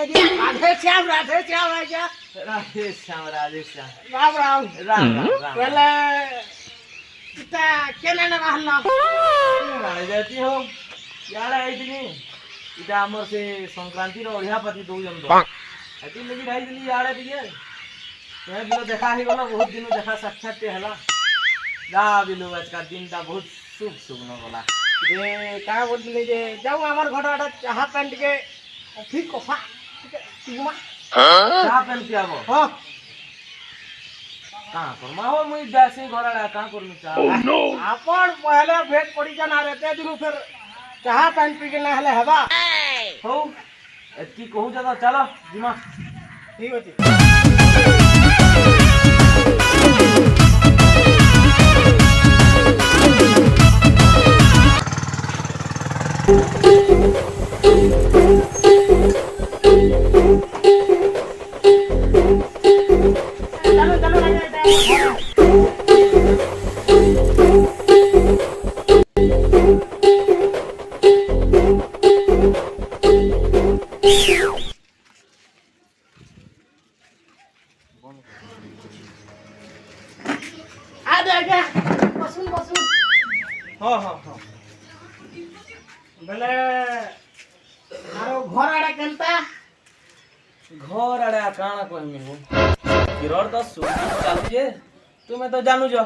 राधे श्याम आज्ञा राधे श्याम राम राम राम राम पहले इता केना ना रहला राधे जाती हो याडा आइदिनी इटा हमर से संक्रांति रो ओढ़ियापति दो जन दो अति लगी राई दिली याडा दिए मैं बिलो देखा ही गलो बहुत दिन देखा साक्षात ते हला जा बिलो आज का दिन ता बहुत शुभ शुभ न गला जे का बोलले जे जाऊ हमर घरटा चाहा पेंट के ठीक कफा तुमा चाहा पेन पियाबो हां का करमा हो मुई जासे घरडा का करनु चाहा अपन पहले भेट पड़ी जाना रहते दिनु फिर चाहा पेंट पी के ना हले हबा हो एती कहू जा चलो जिमा ठीक अछि बेले आरो घर आडा केनता घर आडे काना कहमी हो किरर तो सुनी चालू जे तुम्हें तो जानू जो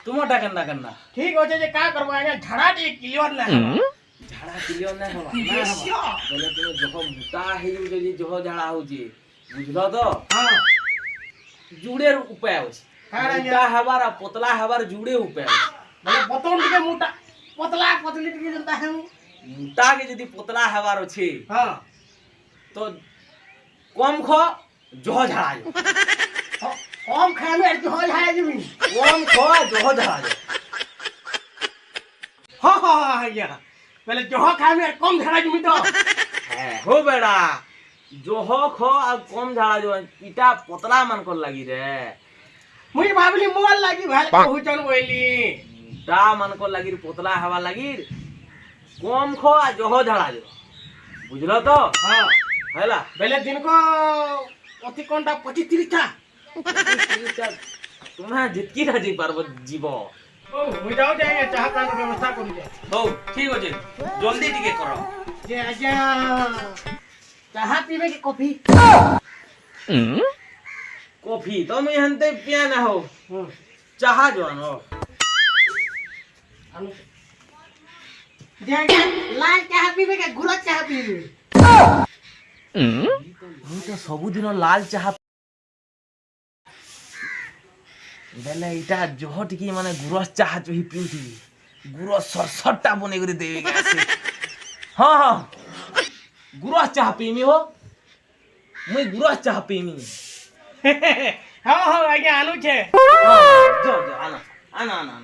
तुमटा केना केना ठीक होचे जे का करबो आगे झड़ा टी क्लियर ना झाड़ा क्लियर ना हो बोले तुम जहो मुटा हे जे जहो झाड़ा हो जे बुझलो तो हां जुड़े उपाय होछ मुटा हवार पतला हवार जुड़े उपाय होछ बोले बतौन टिके मुटा पतला पतली टिके जनता है मुटा के यदि पतला हवार अछि हां तो कम खो जहो झाड़ा जो कम खाए में जहो झाड़ा जमी कम खो जहो झाड़ा जो हां या पहले जहो खाए में कम झाड़ा जमी तो है हो बेड़ा जहो खो आ कम झाड़ा जो इटा पतला मन को लगी रे मुई भाबली मोल लागी भाले पहुंचन बोली दा मन को लगी पतला हवा लगी कम खो आ जहो झाड़ा जो बुझलो तो हां हैला बेले दिन को अति कोनटा 25 30 टा तुम्हें जितकी राजी पारबो जीवो ओ मुई जाओ जाए चाह पानी व्यवस्था करू जे हो ठीक हो जे जल्दी टिके करो जे आजा चाह पीबे की कॉफी कॉफी तो मैं हनते पिया ना हो चाह जो आनो जे लाल चाह पीबे के गुलाब चाह पीबे ମୁଁ ତ ସବୁଦିନ ଲାଲ ଚାହା ବେଲେ ଏଇଟା ଜହ ଟିକେ ମାନେ ଗୁରସ ଚାହା ଚହି ପିଉଥିବି ଗୁରସ ସରସରଟା ବନେଇ କରି ଦେବି ଆସି ହଁ ହଁ ଗୁରସ ଚାହା ପିଇମି ହୋ ମୁଇଁ ଗୁରସ ଚାହା ପିଇମି ହଁ ହଁ ଆଜ୍ଞା ଆନୁ ଛେ ଯ ଆନା ଆନା ଆନା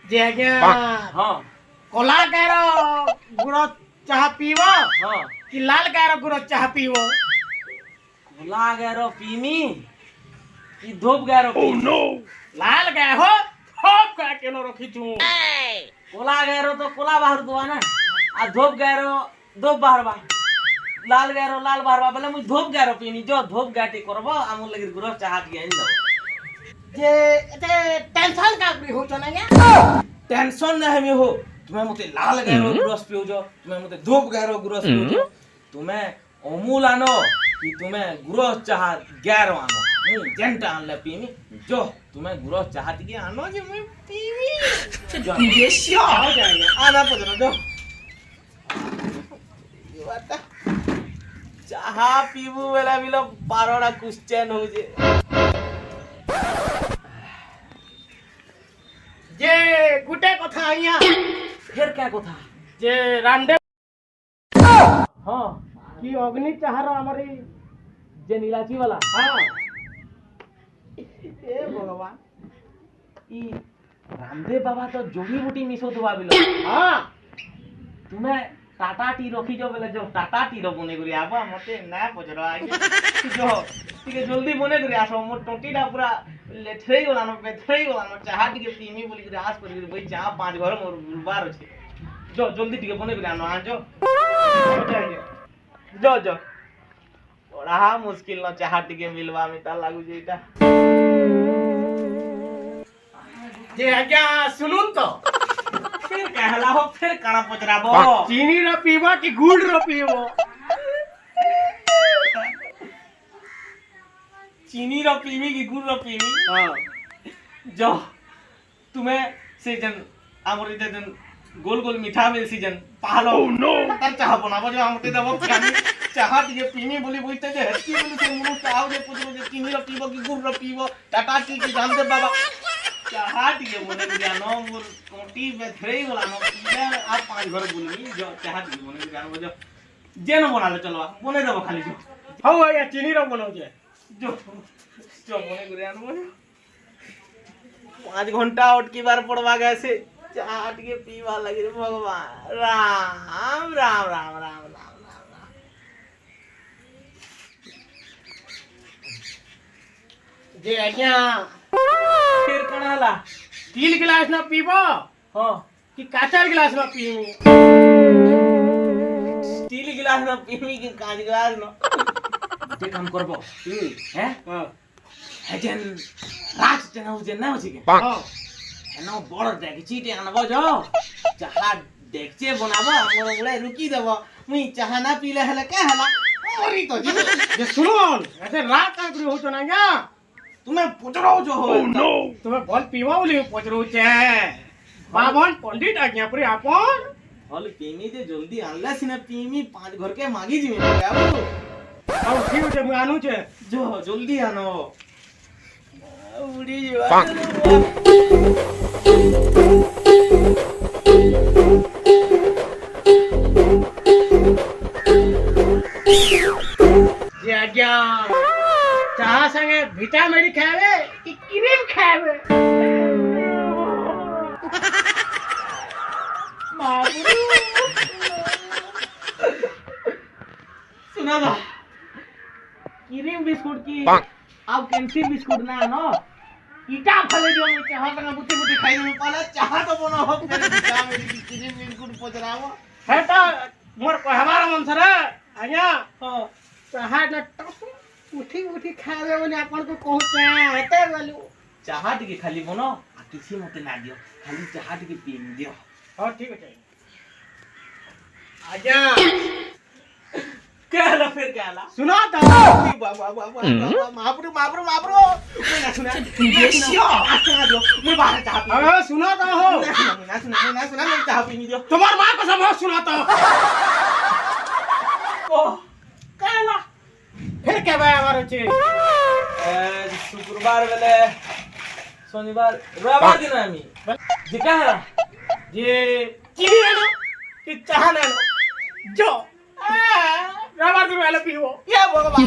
जे आज्ञा हाँ कोला गारो गुड़ चाह पीवो हाँ कि लाल गारो गुड़ चाह पीवो कोला गारो पीमी कि धूप गारो पीमी नो लाल गाय हो धूप का केनो रखी छु कोला गारो तो कोला बाहर दुआ ना आ धूप गारो धूप बाहर बा लाल गारो लाल बाहर बा बोले मुई धूप गारो पीनी जो धूप गाटी करबो हमर लगी गुड़ चाह के आइन दो जे एते टेंशन का भी हो ना या टेंशन ना हमें हो तुम्हें मते लाल गारो गुरस पियो जो तुम्हें मते धूप गारो गुरस पियो जो तुम्हें अमूल आनो कि तुम्हें गुरस चाह गारो आनो मुई जेंटा आनले पीमी जो तुम्हें गुरस चाह टिके आनो जे मुई पीवी ये श्या हो जाएगा आना पजरो जो ये बात चाह पीबू वाला बिलो पारोड़ा क्वेश्चन हो जे जे गुटे कथा आइया फिर क्या कथा जे रामदेव हां कि अग्नि चाहर हमारी जे नीलाची वाला हां ए भगवान ई रामदेव बाबा तो जोड़ी बूटी मिसो तो बिलो हां तुम्हें टाटा टी रखी जो बेले जो टाटा टी रो बने करी आबा मते ना पचरा आगे जो टिके जल्दी बने करी आसो मोर टोटीटा पूरा लेथई गला न बेथई गला न चाहा टिके पीमी बोली करी आस करी भाई चाहा 5 घर मोर बार अछि जो जल्दी टिके बने करी आनो आ जो जो जो बड़ा मुश्किल न चाहा टिके मिलवा मिता लागु जेटा जे आज्ञा सुनुन तो फिर कहला हो फिर काना पचराबो चीनी रो पीबो कि गुड़ रो पीबो चीनी रो पीमी की गुड़ रो पीमी हां जो तुम्हें से जन आमर इते जन गोल गोल मीठा में सीजन पालो नो तर चाह बनाबो जो हमते देबो खानी चाह दिए पीमी बोली बोलते जे हटकी बोली से मुनु चाह जे पुछो जे चीनी रो पीबो की गुड़ रो पीबो टाटा टी की जान दे बाबा चाह दिए बोले गुडिया नो मोर कोटी में थ्रेई वाला नो इधर आप 5 घर बोलनी जो चाह दिए बोले गुडिया नो जो जेनो बना ले चलो बने देबो खाली जो हौ या चीनी रो बनाओ जे जो बने गुडिया नो 5 घंटा उठकी बार पड़वा गए से चाट के पीवा लगे रे भगवान राम राम राम राम राम राम जे आज्ञा फिर कौन हला स्टील गिलास ना पीबो हां कि काचर गिलास ना पीबो स्टील गिलास न पीमी के कांच गिलास न ते काम करबो हैं हां हजन राज जना हो जे ना हो के हां एनो बड़ डेगची टे आनबो जो चाहा डेगचे बनाबो हमर उले रुकी देबो मुई चाहा ना पीले हले के हला मरी तो जे सुनुन ऐसे रात का करी हो तो ना क्या तुम्हें पुचरो जो हो नो तुम्हें बोल पीवा बोली पचरो छे बाबन पंडित आज्ञा पर आपन हल पीमी जे जल्दी आनला सिना पीमी 5 घर के मागी जिमी बाबू अब ठीक छे मैं आनु छे जो जल्दी आनो उड़ी जो जे आज्ञा चाह संगे विटामिन खावे कि क्रीम खावे सुना दो क्रीम बिस्कुट की अब कैंसी बिस्कुट ना नो ईटा फले जो मैं चाह संगे बुटी बुटी खाई में पाला चाह तो बनो हो फिर विटामिन की क्रीम बिस्कुट पचरावो हेटा मोर कहवार मन सरे आज्ञा हां चाह ना उठी उठी खावे बोले अपन को कहते हेते बोलू चाह टिके खाली बनो आ किसी मते ना दियो खाली चाह टिके पीन दियो हां ठीक है आज्ञा कहला फिर कहला सुनो तो महापुरु मैं ना सुना शियो आसना दो मैं बाहर चाह पी अरे सुनो तो हो ना सुना मैं चाह पी दियो तुम्हार मां को सब सुनो तो को कहला फिर के भाई हमारो छे शुक्रवार बेले शनिवार रविवार दिन आमी जी कहला जे चीनी आनो कि चाह ना जो रबर दिन वाला पीवो ये भगवान